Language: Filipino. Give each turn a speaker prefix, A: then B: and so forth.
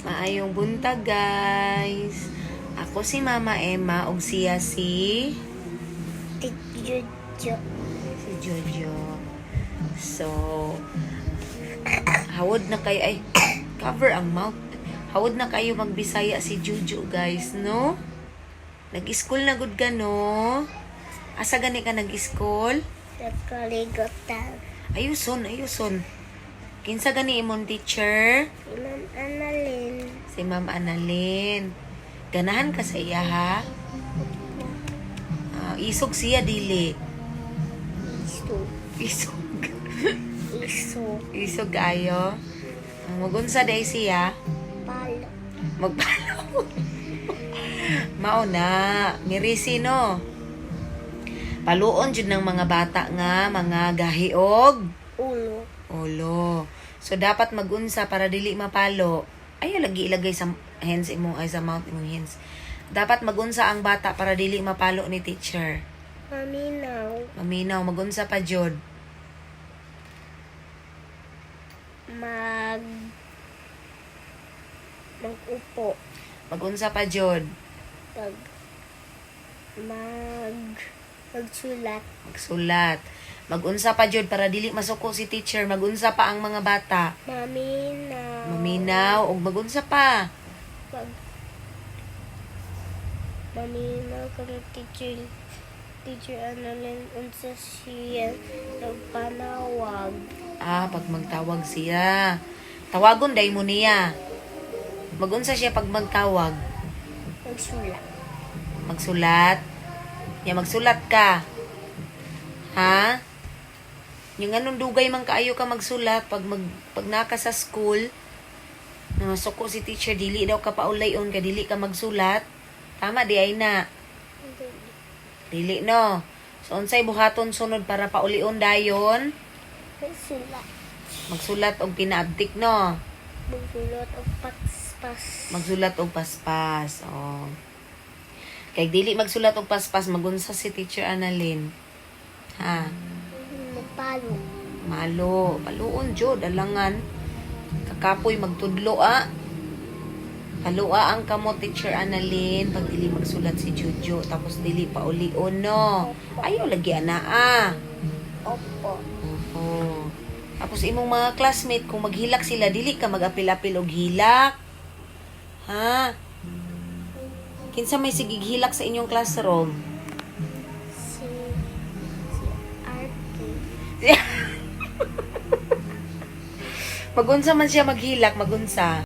A: Maayong buntag, guys. Ako si Mama Emma ug siya si
B: Jojo.
A: Jojo. So, hawod na kayo ay cover ang mouth. Hawod na kayo magbisaya si Jojo, guys, no? Nag-school na gud ka, no? Asa gani ka nag-school?
B: Nagkaligotan.
A: Ayuson. Kinsa gani imong teacher?
B: Ma'am Annalyn.
A: Si Ma'am Annalyn. Ganahan ka sa iya, ha? Isog siya, dili.
B: Iso.
A: Isog.
B: Iso.
A: Isog ayo. Magunsa day siya.
B: Palo.
A: Magpalo. Mauna. Mirisi, no? Paluon jud ng mga bata nga, mga gahiog.
B: Ulo.
A: So, dapat magunsa para dili mapalo. Ayaw lagi ilagay sa hands imong ay sa mouth imong hands. Dapat magunsa ang bata para dili mapalo ni teacher. Maminaw, magunsa pa jud.
B: Mag-upo.
A: Magunsa pa jud.
B: Magsulat.
A: Magsulat. Magunsa pa jud para dili masuko si teacher. Magunsa pa ang mga bata. Maminaw ug magunsa pa.
B: Maminaw kang teacher Annalyn unsa siya nagpanawag.
A: Pag magtawag siya. Tawagon day mo niya. Magunsa siya pag magtawag. Magsulat. Magsulat ka. Ha? Yung anong dugay man kaayo ka magsulat pag naka sa school, na masuko si teacher, dili daw ka paulayon ka, dili ka magsulat. Tama di ay na. Dili, no? So, unsay buhaton sunod para paulion dayon? Magsulat og pinaabtik, no?
B: Magsulat
A: Magsulat
B: og paspas.
A: og paspas. Oh. Kay dili magsulat og paspas, magunsa si teacher Annalyn. Ha?
B: Palo.
A: Malo. Paluon jud, alangan. Kakapoy magtudlo, Palua ang kamo, teacher Annalyn, pag dili magsulat si Jojo, tapos dili pa ulion, no? Ayaw lagi,
B: Opo.
A: Oo. Tapos imong mga classmate, kung maghilak sila, dili ka mag-apil-apil og hilak. Ha? Kinsa may sigig hilak sa inyong classroom?
B: Si Arky.
A: Magunsa man siya maghilak, magunsa.